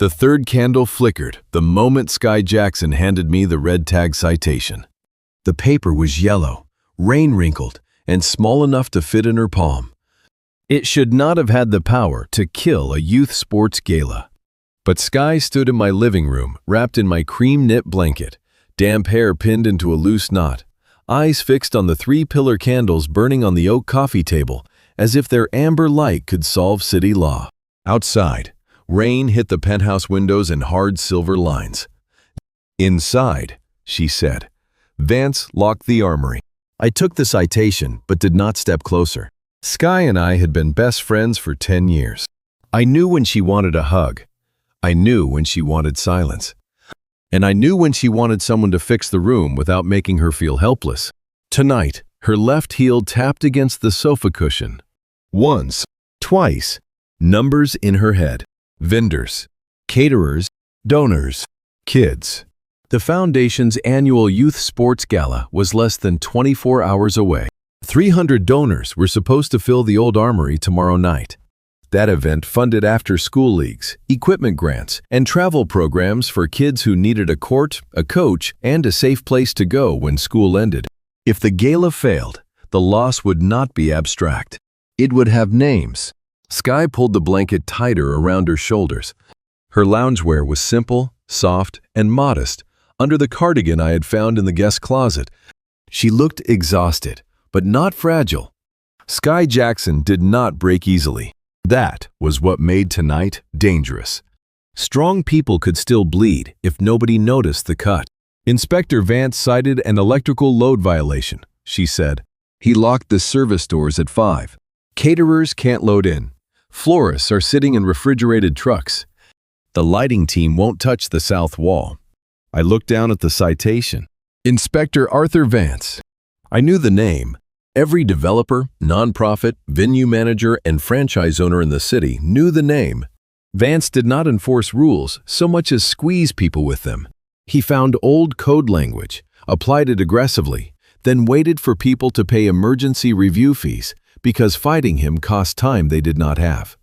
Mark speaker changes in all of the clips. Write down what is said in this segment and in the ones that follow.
Speaker 1: The third candle flickered the moment Skye Jackson handed me the red tag citation. The paper was yellow, rain-wrinkled, and small enough to fit in her palm. It should not have had the power to kill a youth sports gala. But Skye stood in my living room, wrapped in my cream-knit blanket, damp hair pinned into a loose knot, eyes fixed on the 3-pillar candles burning on the oak coffee table, as if their amber light could solve city law. Outside, rain hit the penthouse windows in hard silver lines. "Inside," she said. Vance locked the armory. I took the citation, but did not step closer. Skye and I had been best friends for 10 years. I knew when she wanted a hug. I knew when she wanted silence. And I knew when she wanted someone to fix the room without making her feel helpless. Tonight, her left heel tapped against the sofa cushion. Once, twice, numbers in her head. Vendors, caterers, donors, kids. The Foundation's annual youth sports gala was less than 24 hours away. 300 donors were supposed to fill the old armory tomorrow night. That event funded after-school leagues, equipment grants, and travel programs for kids who needed a court, a coach, and a safe place to go when school ended. If the gala failed, the loss would not be abstract. It would have names. Skye pulled the blanket tighter around her shoulders. Her loungewear was simple, soft, and modest, under the cardigan I had found in the guest closet. She looked exhausted, but not fragile. Skye Jackson did not break easily. That was what made tonight dangerous. Strong people could still bleed if nobody noticed the cut. Inspector Vance cited an electrical load violation, she said. He locked the service doors at 5. Caterers can't load in. Florists are sitting in refrigerated trucks. The lighting team won't touch the south wall. I looked down at the citation. Inspector Arthur Vance. I knew the name. Every developer, nonprofit, venue manager, and franchise owner in the city knew the name. Vance did not enforce rules so much as squeeze people with them. He found old code language, applied it aggressively, then waited for people to pay emergency review fees because fighting him cost time they did not have.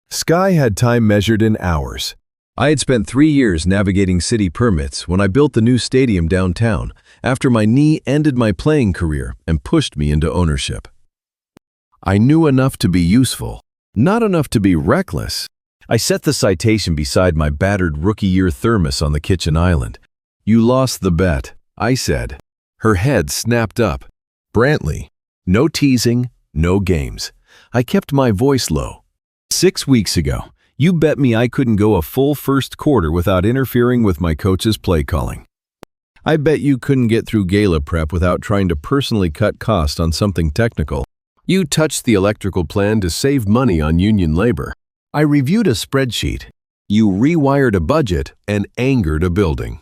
Speaker 1: Skye had time measured in hours. I had spent 3 years navigating city permits when I built the new stadium downtown after my knee ended my playing career and pushed me into ownership. I knew enough to be useful, not enough to be reckless. I set the citation beside my battered rookie-year thermos on the kitchen island. "You lost the bet," I said. Her head snapped up. "Brantley, no teasing, no games." I kept my voice low. 6 weeks ago, you bet me I couldn't go a full first quarter without interfering with my coach's play calling. I bet you couldn't get through gala prep without trying to personally cut costs on something technical. You touched the electrical plan to save money on union labor. I reviewed a spreadsheet. You rewired a budget and angered a building.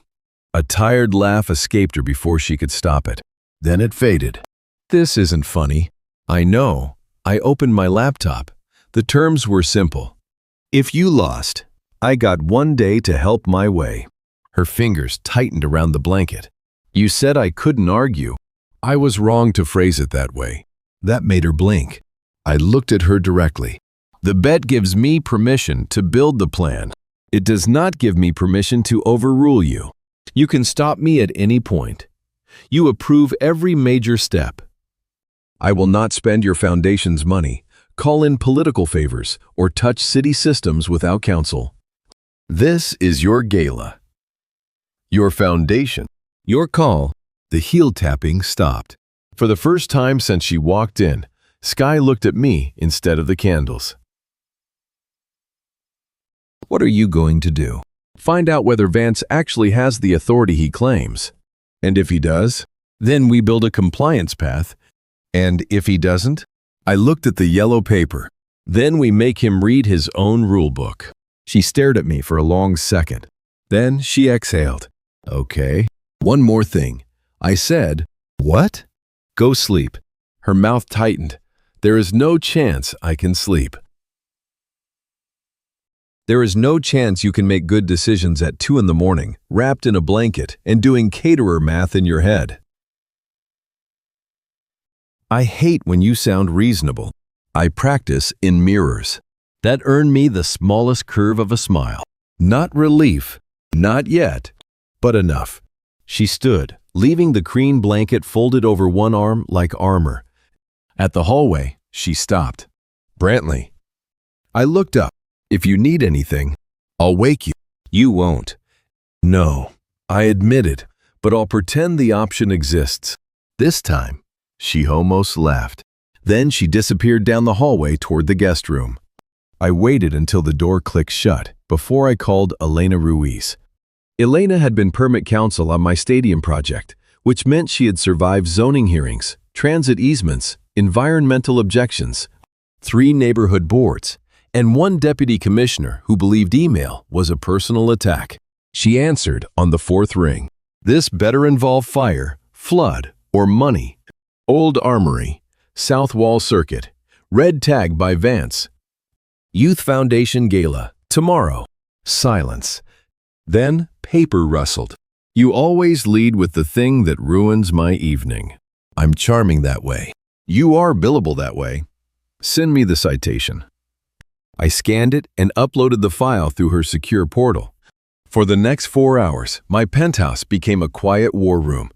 Speaker 1: A tired laugh escaped her before she could stop it. Then it faded. "This isn't funny." "I know." I opened my laptop. The terms were simple. If you lost, I got 1 day to help my way. Her fingers tightened around the blanket. You said I couldn't argue. I was wrong to phrase it that way. That made her blink. I looked at her directly. The bet gives me permission to build the plan. It does not give me permission to overrule you. You can stop me at any point. You approve every major step. I will not spend your foundation's money, call in political favors, or touch city systems without counsel. This is your gala. Your foundation. Your call. The heel tapping stopped. For the first time since she walked in, Skye looked at me instead of the candles. What are you going to do? Find out whether Vance actually has the authority he claims. And if he does, then we build a compliance path. And if he doesn't, I looked at the yellow paper. Then we make him read his own rule book. She stared at me for a long second. Then she exhaled. Okay. One more thing. I said, "What?" "Go sleep." Her mouth tightened. There is no chance I can sleep. There is no chance you can make good decisions at 2 in the morning, wrapped in a blanket and doing caterer math in your head. I hate when you sound reasonable. I practice in mirrors. That earned me the smallest curve of a smile. Not relief, not yet, but enough. She stood, leaving the cream blanket folded over one arm like armor. At the hallway, she stopped. "Brantley." I looked up. "If you need anything, I'll wake you." "You won't." "No," I admitted, "but I'll pretend the option exists." This time, she almost laughed. Then she disappeared down the hallway toward the guest room. I waited until the door clicked shut before I called Elena Ruiz. Elena had been permit counsel on my stadium project, which meant she had survived zoning hearings, transit easements, environmental objections, 3 neighborhood boards, and 1 deputy commissioner who believed email was a personal attack. She answered on the 4th ring. "This better involve fire, flood, or money." Old Armory, South Wall Circuit, red tag by Vance. Youth Foundation Gala, tomorrow. Silence. Then paper rustled. "You always lead with the thing that ruins my evening." "I'm charming that way." "You are billable that way." "Send me the citation." I scanned it and uploaded the file through her secure portal. For the next 4 hours, my penthouse became a quiet war room.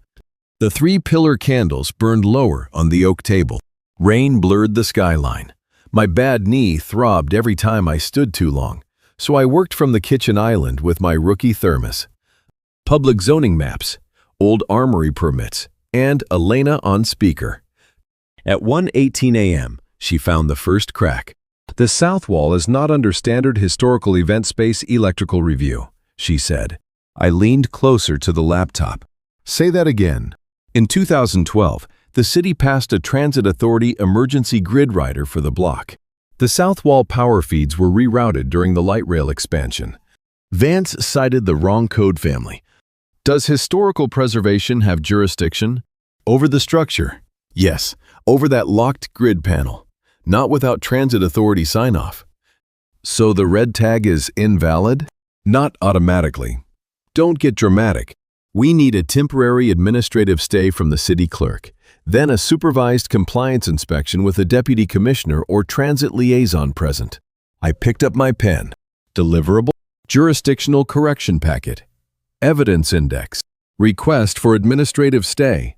Speaker 1: The 3-pillar candles burned lower on the oak table. Rain blurred the skyline. My bad knee throbbed every time I stood too long, so I worked from the kitchen island with my rookie thermos. Public zoning maps, old armory permits, and Elena on speaker. At 1:18 a.m., she found the first crack. "The south wall is not under standard historical event space electrical review," she said. I leaned closer to the laptop. "Say that again." In 2012, the city passed a transit authority emergency grid rider for the block. The south wall power feeds were rerouted during the light rail expansion. Vance cited the wrong code family. "Does historical preservation have jurisdiction?" "Over the structure." "Yes, over that locked grid panel. Not without transit authority sign-off." "So the red tag is invalid?" "Not automatically." "Don't get dramatic. We need a temporary administrative stay from the city clerk, then a supervised compliance inspection with a deputy commissioner or transit liaison present." I picked up my pen. Deliverable, jurisdictional correction packet, evidence index, request for administrative stay,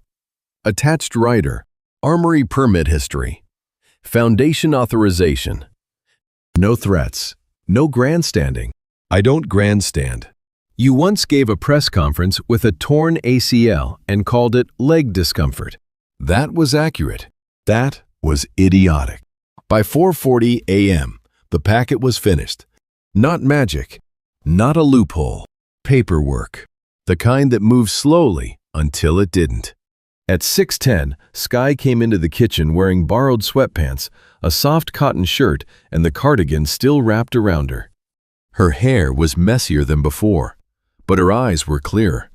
Speaker 1: attached rider, armory permit history, foundation authorization. No threats, no grandstanding. I don't grandstand. You once gave a press conference with a torn ACL and called it leg discomfort. That was accurate. That was idiotic. By 4:40 a.m., the packet was finished. Not magic, not a loophole. Paperwork. The kind that moves slowly until it didn't. At 6:10, Skye came into the kitchen wearing borrowed sweatpants, a soft cotton shirt, and the cardigan still wrapped around her. Her hair was messier than before, but her eyes were clearer.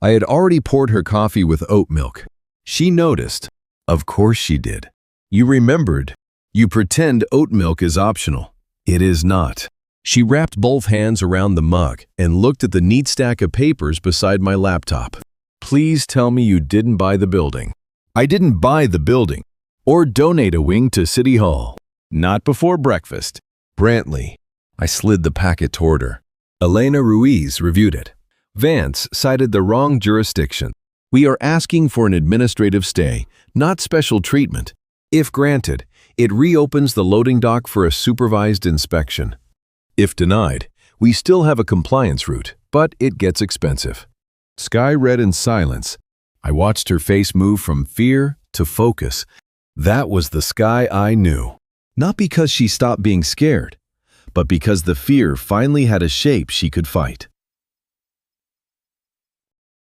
Speaker 1: I had already poured her coffee with oat milk. She noticed. Of course she did. "You remembered. You pretend oat milk is optional. It is not." She wrapped both hands around the mug and looked at the neat stack of papers beside my laptop. "Please tell me you didn't buy the building." "I didn't buy the building or donate a wing to City Hall. Not before breakfast." "Brantley." I slid the packet toward her. Elena Ruiz reviewed it. "Vance cited the wrong jurisdiction. We are asking for an administrative stay, not special treatment. If granted, it reopens the loading dock for a supervised inspection. If denied, we still have a compliance route, but it gets expensive." Skye read in silence. I watched her face move from fear to focus. That was the Skye I knew. Not because she stopped being scared, but because the fear finally had a shape she could fight.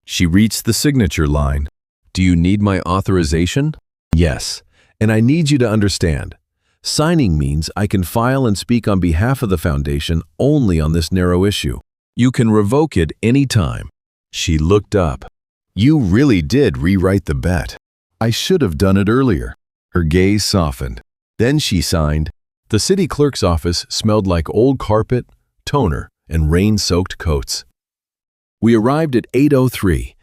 Speaker 1: She reached the signature line. "Do you need my authorization?" "Yes, and I need you to understand. Signing means I can file and speak on behalf of the foundation only on this narrow issue. You can revoke it any time." She looked up. "You really did rewrite the bet. I should have done it earlier." Her gaze softened. Then she signed. The city clerk's office smelled like old carpet, toner, and rain-soaked coats. We arrived at 8:03.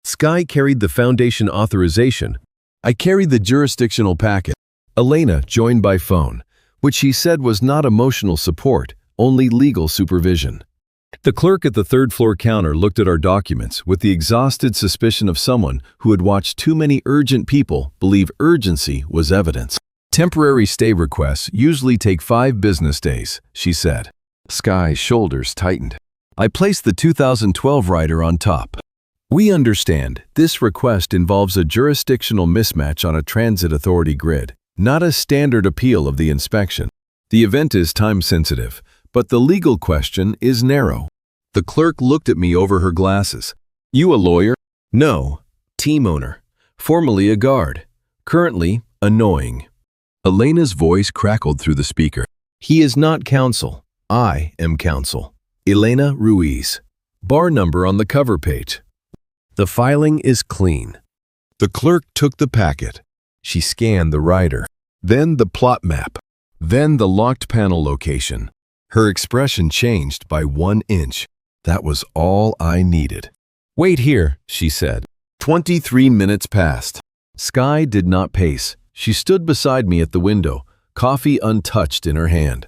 Speaker 1: Skye carried the foundation authorization. I carried the jurisdictional packet. Elena joined by phone, which she said was not emotional support, only legal supervision. The clerk at the third-floor counter looked at our documents with the exhausted suspicion of someone who had watched too many urgent people believe urgency was evidence. Temporary stay requests usually take 5 business days, she said. Skye's shoulders tightened. I placed the 2012 rider on top. We understand this request involves a jurisdictional mismatch on a transit authority grid, not a standard appeal of the inspection. The event is time-sensitive, but the legal question is narrow. The clerk looked at me over her glasses. You a lawyer? No. Team owner. Formerly a guard. Currently, annoying. Elena's voice crackled through the speaker. He is not counsel. I am counsel. Elena Ruiz. Bar number on the cover page. The filing is clean. The clerk took the packet. She scanned the rider, then the plot map, then the locked panel location. Her expression changed by 1 inch. That was all I needed. Wait here, she said. 23 minutes passed. Skye did not pace. She stood beside me at the window, coffee untouched in her hand.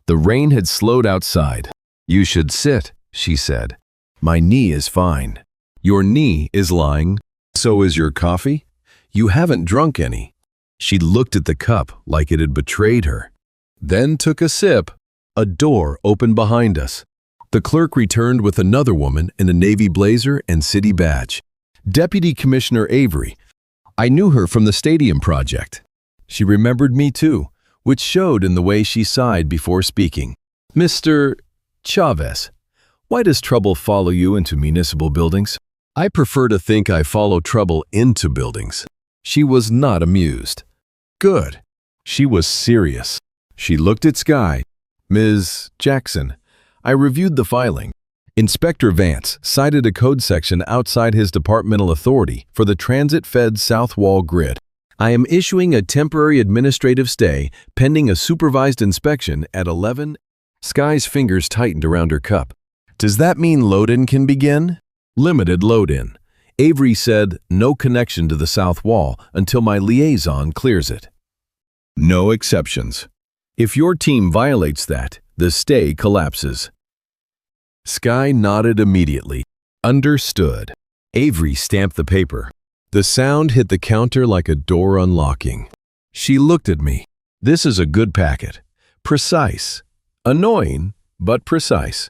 Speaker 1: The rain had slowed outside. You should sit, she said. My knee is fine. Your knee is lying. So is your coffee? You haven't drunk any. She looked at the cup like it had betrayed her. Then took a sip. A door opened behind us. The clerk returned with another woman in a navy blazer and city badge. Deputy Commissioner Avery. I knew her from the stadium project. She remembered me too, which showed in the way she sighed before speaking. Mr. Chavez, why does trouble follow you into municipal buildings? I prefer to think I follow trouble into buildings. She was not amused. Good. She was serious. She looked at Skye. Ms. Jackson, I reviewed the filing. Inspector Vance cited a code section outside his departmental authority for the transit-fed South Wall grid. I am issuing a temporary administrative stay pending a supervised inspection at 11. Skye's fingers tightened around her cup. Does that mean load-in can begin? Limited load-in. Avery said no connection to the South Wall until my liaison clears it. No exceptions. If your team violates that, the stay collapses. Skye nodded immediately. Understood. Avery stamped the paper. The sound hit the counter like a door unlocking. She looked at me. This is a good packet. Precise. Annoying, but precise.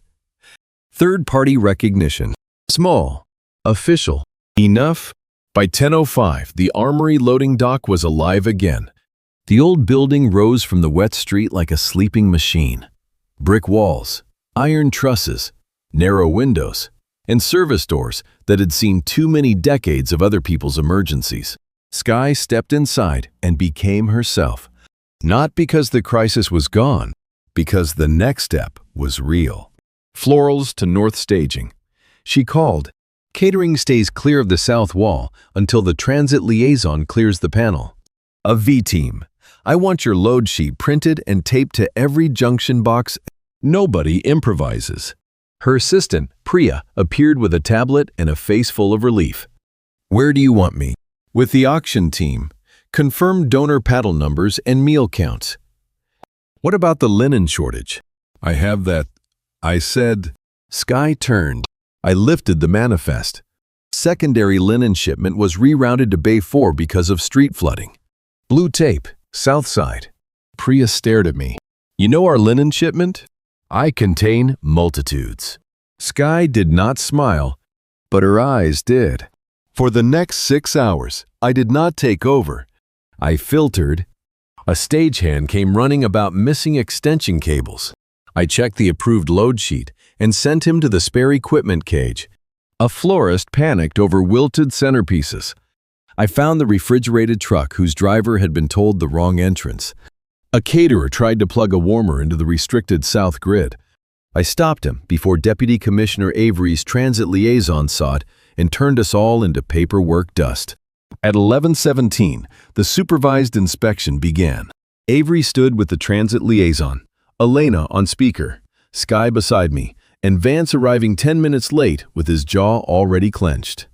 Speaker 1: Third-party recognition. Small. Official. Enough. By 10:05, the Armory loading dock was alive again. The old building rose from the wet street like a sleeping machine. Brick walls, iron trusses, narrow windows, and service doors that had seen too many decades of other people's emergencies. Skye stepped inside and became herself. Not because the crisis was gone, because the next step was real. Florals to north staging. She called. Catering stays clear of the south wall until the transit liaison clears the panel. A V-team. I want your load sheet printed and taped to every junction box. Nobody improvises. Her assistant, Priya, appeared with a tablet and a face full of relief. Where do you want me? With the auction team. Confirm donor paddle numbers and meal counts. What about the linen shortage? I have that. I said. Skye turned. I lifted the manifest. Secondary linen shipment was rerouted to Bay 4 because of street flooding. Blue tape, south side. Priya stared at me. You know our linen shipment? I contain multitudes. Skye did not smile, but her eyes did. For the next 6 hours, I did not take over. I filtered. A stagehand came running about missing extension cables. I checked the approved load sheet and sent him to the spare equipment cage. A florist panicked over wilted centerpieces. I found the refrigerated truck whose driver had been told the wrong entrance. A caterer tried to plug a warmer into the restricted south grid. I stopped him before Deputy Commissioner Avery's transit liaison saw it and turned us all into paperwork dust. At 11:17, the supervised inspection began. Avery stood with the transit liaison, Elena on speaker, Skye beside me, and Vance arriving 10 minutes late with his jaw already clenched.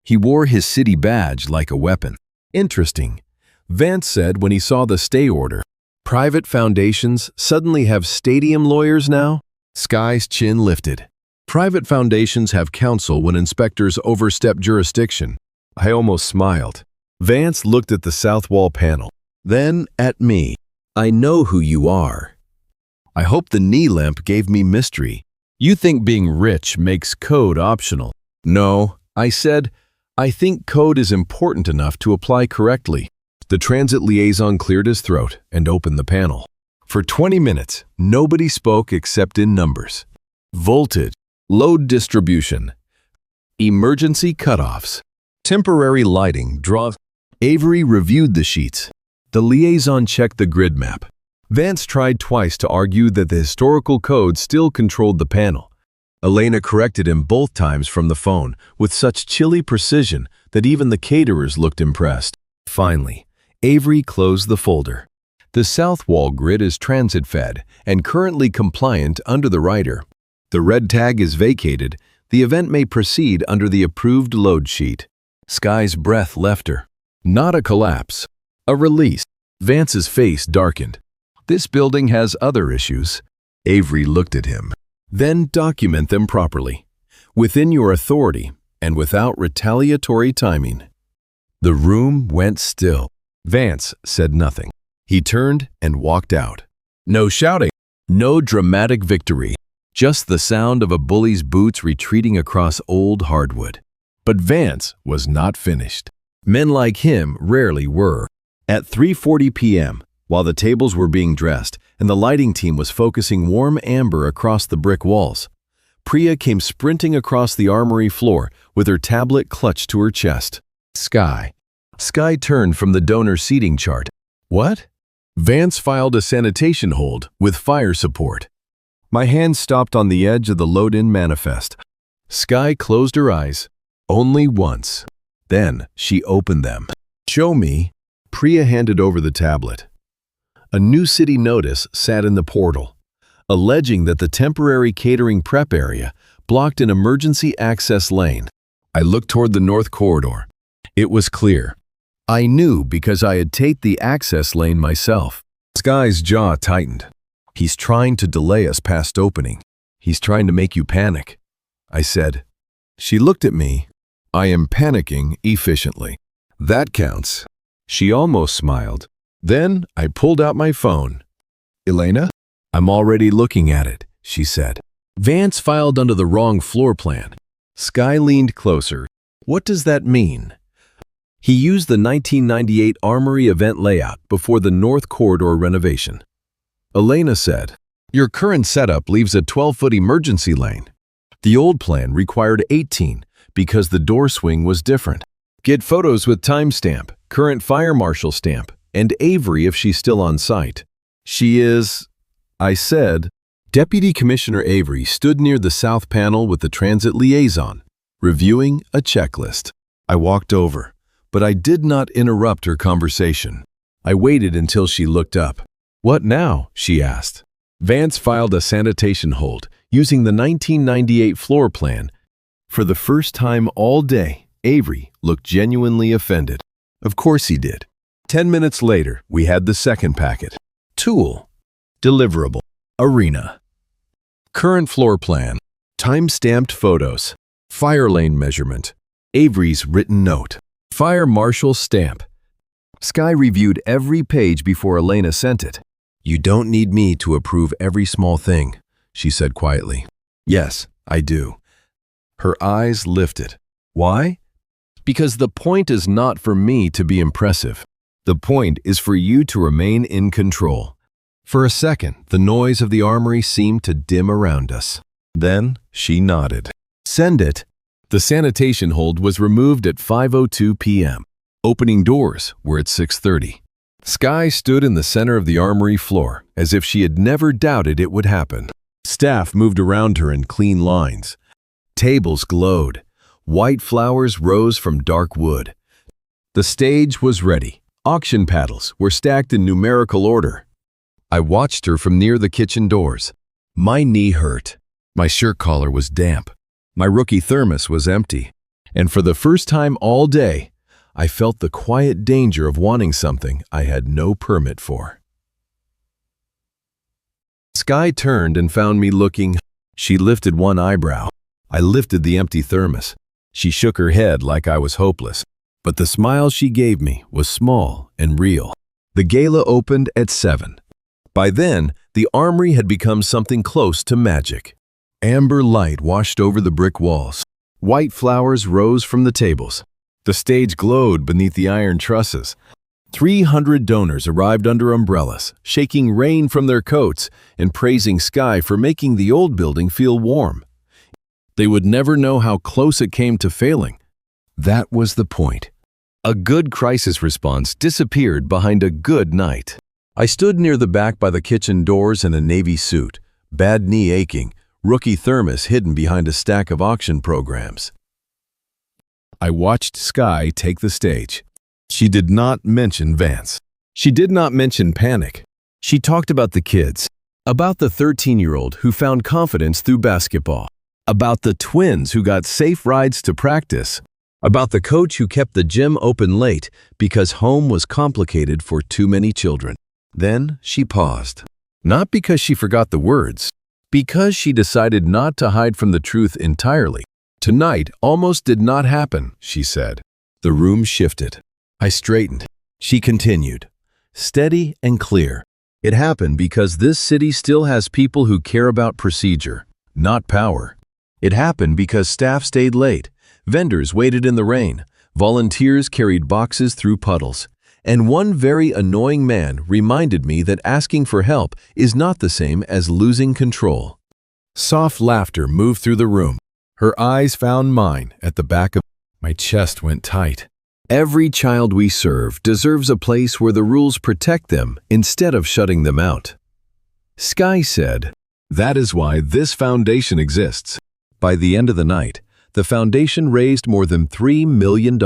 Speaker 1: He wore his city badge like a weapon. Interesting, Vance said when he saw the stay order. Private foundations suddenly have stadium lawyers now? Skye's chin lifted. Private foundations have counsel when inspectors overstep jurisdiction. I almost smiled. Vance looked at the south wall panel, then at me. I know who you are. I hope the knee lamp gave me mystery. You think being rich makes code optional. No, I said, I think code is important enough to apply correctly. The transit liaison cleared his throat and opened the panel. For 20 minutes, nobody spoke except in numbers. Voltage, load distribution, emergency cutoffs, temporary lighting, draws. Avery reviewed the sheets. The liaison checked the grid map. Vance tried twice to argue that the historical code still controlled the panel. Elena corrected him both times from the phone with such chilly precision that even the caterers looked impressed. Finally, Avery closed the folder. The south wall grid is transit-fed and currently compliant under the rider. The red tag is vacated. The event may proceed under the approved load sheet. Skye's breath left her. Not a collapse. A release. Vance's face darkened. This building has other issues. Avery looked at him. Then document them properly, within your authority and without retaliatory timing. The room went still. Vance said nothing. He turned and walked out. No shouting, no dramatic victory, just the sound of a bully's boots retreating across old hardwood. But Vance was not finished. Men like him rarely were. At 3:40 p.m., while the tables were being dressed and the lighting team was focusing warm amber across the brick walls, Priya came sprinting across the armory floor with her tablet clutched to her chest. Skye. Skye turned from the donor seating chart. What? Vance filed a sanitation hold with fire support. My hand stopped on the edge of the load-in manifest. Skye closed her eyes. Only once. Then she opened them. Show me. Priya handed over the tablet. A new city notice sat in the portal, alleging that the temporary catering prep area blocked an emergency access lane. I looked toward the north corridor. It was clear. I knew because I had taped the access lane myself. Skye's jaw tightened. He's trying to delay us past opening. He's trying to make you panic, I said. She looked at me. I am panicking efficiently. That counts. She almost smiled. Then I pulled out my phone. Elena? I'm already looking at it, she said. Vance filed under the wrong floor plan. Skye leaned closer. What does that mean? He used the 1998 Armory event layout before the North Corridor renovation. Elena said, your current setup leaves a 12-foot emergency lane. The old plan required 18 because the door swing was different. Get photos with timestamp, current fire marshal stamp, and Avery if she's still on site. She is, I said. Deputy Commissioner Avery stood near the south panel with the transit liaison, reviewing a checklist. I walked over, but I did not interrupt her conversation. I waited until she looked up. What now? She asked. Vance filed a sanitation hold using the 1998 floor plan. For the first time all day, Avery looked genuinely offended. Of course he did. 10 minutes later, we had the second packet. Tool. Deliverable. Arena. Current floor plan. Time-stamped photos. Fire lane measurement. Avery's written note. Fire marshal stamp. Skye reviewed every page before Elena sent it. You don't need me to approve every small thing, she said quietly. Yes, I do. Her eyes lifted. Why? Because the point is not for me to be impressive. The point is for you to remain in control. For a second, the noise of the armory seemed to dim around us. Then she nodded. Send it. The sanitation hold was removed at 5:02 p.m. Opening doors were at 6:30. Skye stood in the center of the armory floor as if she had never doubted it would happen. Staff moved around her in clean lines. Tables glowed. White flowers rose from dark wood. The stage was ready. Auction paddles were stacked in numerical order. I watched her from near the kitchen doors. My knee hurt. My shirt collar was damp. My rookie thermos was empty. And for the first time all day, I felt the quiet danger of wanting something I had no permit for. Skye turned and found me looking She lifted one eyebrow. I lifted the empty thermos. She shook her head like I was hopeless. But the smile she gave me was small and real. The gala opened at 7. By then, the armory had become something close to magic. Amber light washed over the brick walls. White flowers rose from the tables. The stage glowed beneath the iron trusses. 300 donors arrived under umbrellas, shaking rain from their coats and praising Skye for making the old building feel warm. They would never know how close it came to failing. That was the point. A good crisis response disappeared behind a good night. I stood near the back by the kitchen doors in a navy suit, bad knee aching, rookie thermos hidden behind a stack of auction programs. I watched Skye take the stage. She did not mention Vance. She did not mention panic. She talked about the kids, about the 13-year-old who found confidence through basketball, about the twins who got safe rides to practice, about the coach who kept the gym open late because home was complicated for too many children. Then she paused. Not because she forgot the words, because she decided not to hide from the truth entirely. Tonight almost did not happen, she said. The room shifted. I straightened. She continued, steady and clear. It happened because this city still has people who care about procedure, not power. It happened because staff stayed late, vendors waited in the rain, volunteers carried boxes through puddles, and one very annoying man reminded me that asking for help is not the same as losing control. Soft laughter moved through the room. Her eyes found mine at the back of my chest went tight. Every child we serve deserves a place where the rules protect them instead of shutting them out. Skye said, that is why this foundation exists. By the end of the night, the foundation raised more than $3 million.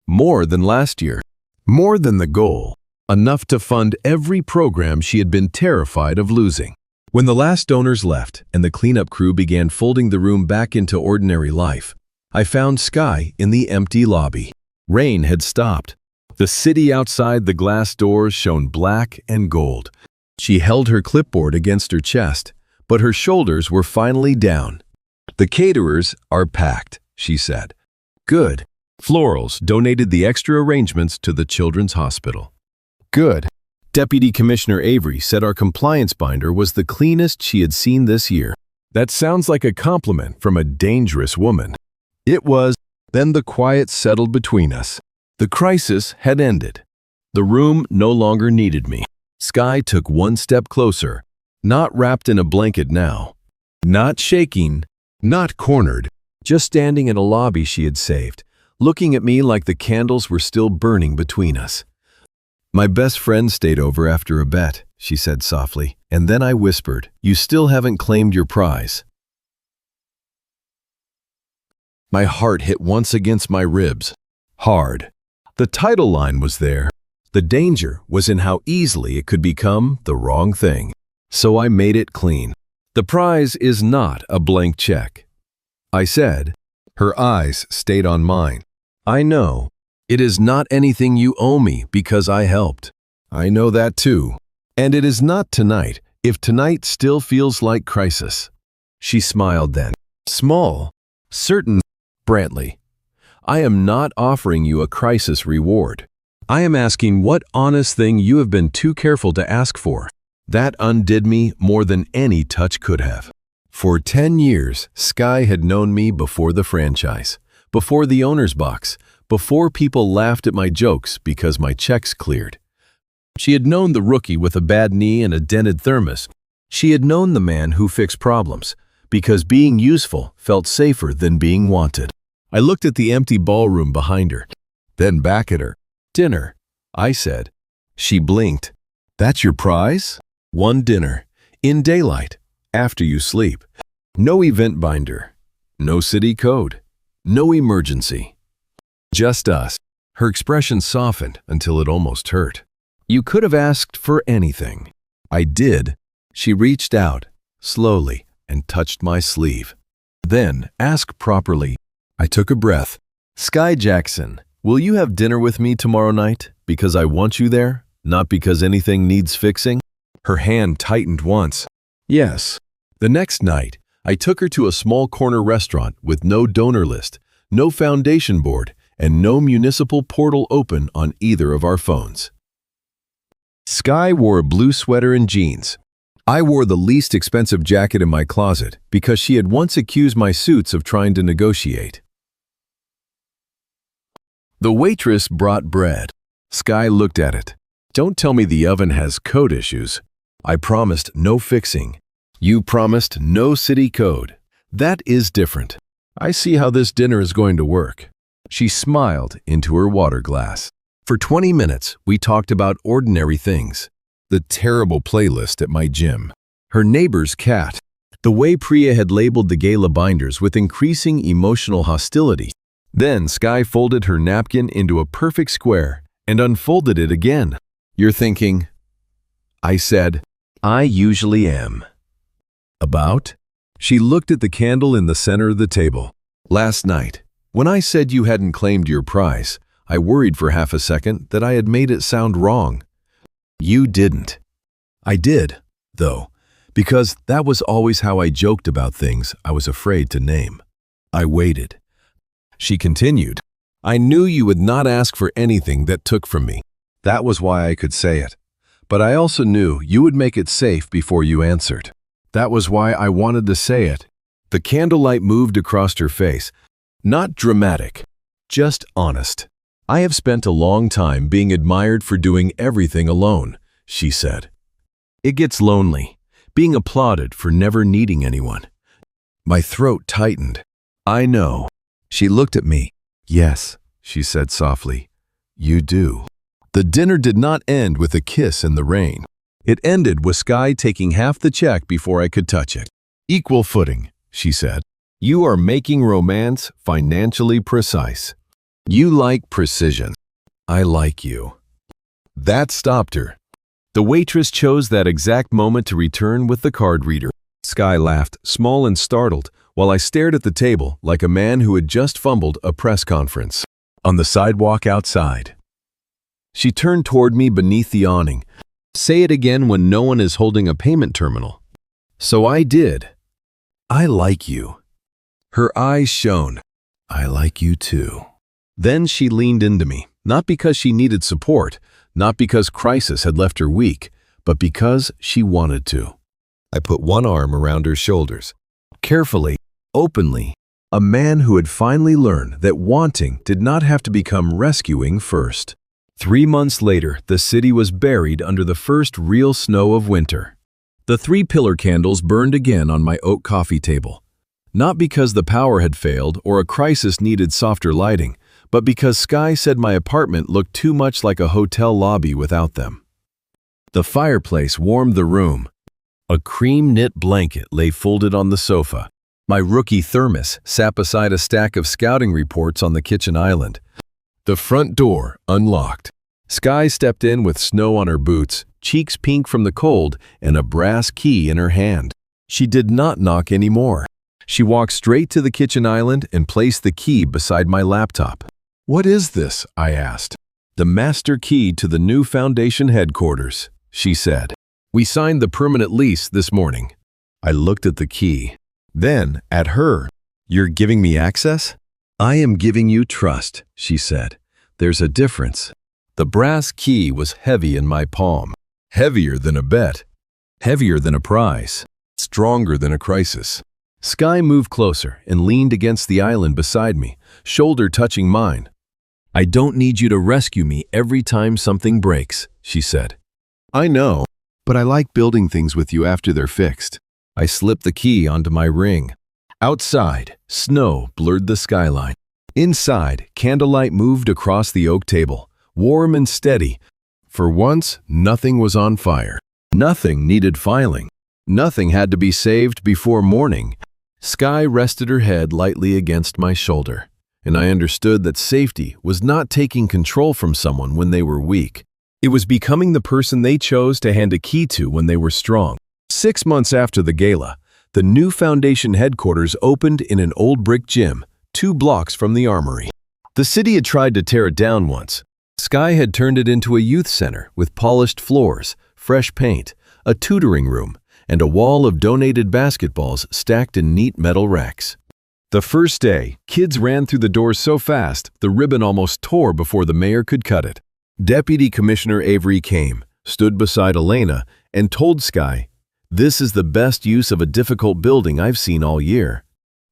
Speaker 1: More than last year. More than the goal. Enough to fund every program she had been terrified of losing. When the last donors left and the cleanup crew began folding the room back into ordinary life, I found Skye in the empty lobby. Rain had stopped. The city outside the glass doors shone black and gold. She held her clipboard against her chest, but her shoulders were finally down. The caterers are packed, she said. Good. Florals donated the extra arrangements to the Children's Hospital. Good. Deputy Commissioner Avery said our compliance binder was the cleanest she had seen this year. That sounds like a compliment from a dangerous woman. It was. Then the quiet settled between us. The crisis had ended. The room no longer needed me. Skye took one step closer, not wrapped in a blanket now, not shaking, not cornered, just standing in a lobby she had saved, looking at me like the candles were still burning between us. My best friend stayed over after a bet, she said softly, and then I whispered, you still haven't claimed your prize. My heart hit once against my ribs. Hard. The title line was there. The danger was in how easily it could become the wrong thing. So I made it clean. The prize is not a blank check. I said. Her eyes stayed on mine. I know. It is not anything you owe me because I helped. I know that too. And it is not tonight, if tonight still feels like crisis. She smiled then. Small. Certain. Brantley, I am not offering you a crisis reward. I am asking what honest thing you have been too careful to ask for. That undid me more than any touch could have. For 10 years, Skye had known me before the franchise, before the owner's box, before people laughed at my jokes because my checks cleared. She had known the rookie with a bad knee and a dented thermos. She had known the man who fixed problems, because being useful felt safer than being wanted. I looked at the empty ballroom behind her, then back at her. Dinner, I said. She blinked. That's your prize? One dinner, in daylight, after you sleep. No event binder, no city code, no emergency. Just us. Her expression softened until it almost hurt. You could have asked for anything. I did. She reached out, slowly, and touched my sleeve. Then, ask properly. I took a breath. Skye Jackson, will you have dinner with me tomorrow night? Because I want you there, not because anything needs fixing? Her hand tightened once. Yes. The next night, I took her to a small corner restaurant with no donor list, no foundation board, and no municipal portal open on either of our phones. Skye wore a blue sweater and jeans. I wore the least expensive jacket in my closet because she had once accused my suits of trying to negotiate. The waitress brought bread. Skye looked at it. Don't tell me the oven has code issues. I promised no fixing. You promised no city code. That is different. I see how this dinner is going to work. She smiled into her water glass. For 20 minutes, we talked about ordinary things. The terrible playlist at my gym. Her neighbor's cat. The way Priya had labeled the gala binders with increasing emotional hostility. Then Skye folded her napkin into a perfect square and unfolded it again. You're thinking, I said, I usually am. About? She looked at the candle in the center of the table. Last night, when I said you hadn't claimed your prize, I worried for half a second that I had made it sound wrong. You didn't. I did, though, because that was always how I joked about things I was afraid to name. I waited. She continued, I knew you would not ask for anything that took from me. That was why I could say it. But I also knew you would make it safe before you answered. That was why I wanted to say it. The candlelight moved across her face. Not dramatic, just honest. I have spent a long time being admired for doing everything alone, she said. It gets lonely, being applauded for never needing anyone. My throat tightened. I know. She looked at me. Yes, she said softly. You do. The dinner did not end with a kiss in the rain. It ended with Skye taking half the check before I could touch it. Equal footing, she said. You are making romance financially precise. You like precision. I like you. That stopped her. The waitress chose that exact moment to return with the card reader. Skye laughed, small and startled, while I stared at the table like a man who had just fumbled a press conference. On the sidewalk outside. She turned toward me beneath the awning. Say it again when no one is holding a payment terminal. So I did. I like you. Her eyes shone. I like you too. Then she leaned into me, not because she needed support, not because crisis had left her weak, but because she wanted to. I put one arm around her shoulders. Carefully, openly, a man who had finally learned that wanting did not have to become rescuing first. 3 months later, the city was buried under the first real snow of winter. The 3 pillar candles burned again on my oak coffee table. Not because the power had failed or a crisis needed softer lighting, but because Skye said my apartment looked too much like a hotel lobby without them. The fireplace warmed the room. A cream-knit blanket lay folded on the sofa. My rookie thermos sat beside a stack of scouting reports on the kitchen island. The front door unlocked. Skye stepped in with snow on her boots, cheeks pink from the cold, and a brass key in her hand. She did not knock anymore. She walked straight to the kitchen island and placed the key beside my laptop. What is this? I asked. The master key to the new foundation headquarters, she said. We signed the permanent lease this morning. I looked at the key, then at her. You're giving me access? I am giving you trust, she said. There's a difference. The brass key was heavy in my palm. Heavier than a bet. Heavier than a prize. Stronger than a crisis. Skye moved closer and leaned against the island beside me, shoulder touching mine. I don't need you to rescue me every time something breaks, she said. I know, but I like building things with you after they're fixed. I slipped the key onto my ring. Outside, snow blurred the skyline. Inside, candlelight moved across the oak table, warm and steady. For once, nothing was on fire. Nothing needed filing. Nothing had to be saved before morning. Skye rested her head lightly against my shoulder, and I understood that safety was not taking control from someone when they were weak. It was becoming the person they chose to hand a key to when they were strong. 6 months after the gala, the new foundation headquarters opened in an old brick gym, 2 blocks from the armory. The city had tried to tear it down once. Skye had turned it into a youth center with polished floors, fresh paint, a tutoring room, and a wall of donated basketballs stacked in neat metal racks. The first day, kids ran through the doors so fast, the ribbon almost tore before the mayor could cut it. Deputy Commissioner Avery came, stood beside Elena, and told Skye, "This is the best use of a difficult building I've seen all year."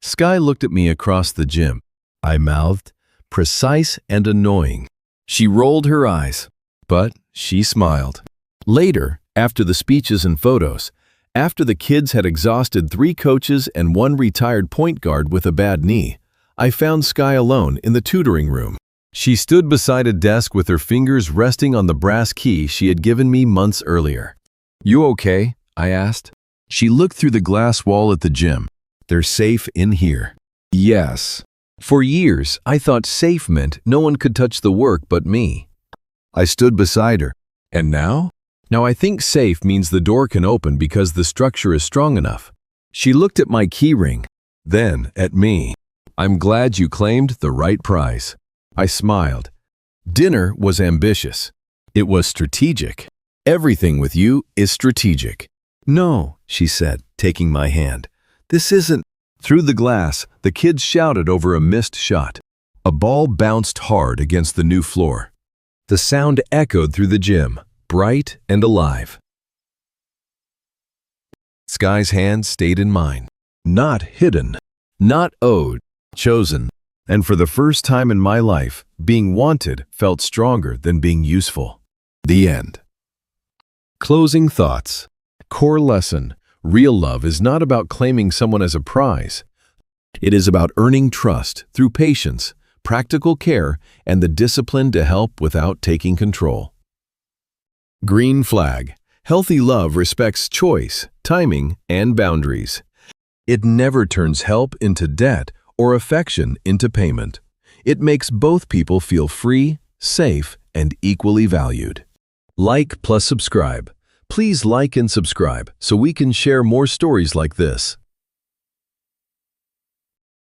Speaker 1: Skye looked at me across the gym. I mouthed, "Precise and annoying." She rolled her eyes, but she smiled. Later, after the speeches and photos, after the kids had exhausted 3 coaches and 1 retired point guard with a bad knee, I found Skye alone in the tutoring room. She stood beside a desk with her fingers resting on the brass key she had given me months earlier. "You okay?" I asked. She looked through the glass wall at the gym. "They're safe in here." "Yes." For years, I thought safe meant no one could touch the work but me. I stood beside her. "And now?" "Now I think safe means the door can open because the structure is strong enough." She looked at my key ring, then at me. "I'm glad you claimed the right prize." I smiled. Dinner was ambitious. It was strategic. "Everything with you is strategic." "No," she said, taking my hand. "This isn't." Through the glass, the kids shouted over a missed shot. A ball bounced hard against the new floor. The sound echoed through the gym, bright and alive. Skye's hand stayed in mine. Not hidden, not owed, chosen. And for the first time in my life, being wanted felt stronger than being useful. The end. Closing thoughts. Core lesson. Real love is not about claiming someone as a prize. It is about earning trust through patience, practical care, and the discipline to help without taking control. Green flag. Healthy love respects choice, timing, and boundaries. It never turns help into debt or affection into payment. It makes both people feel free, safe, and equally valued. Like plus subscribe. Please like and subscribe so we can share more stories like this.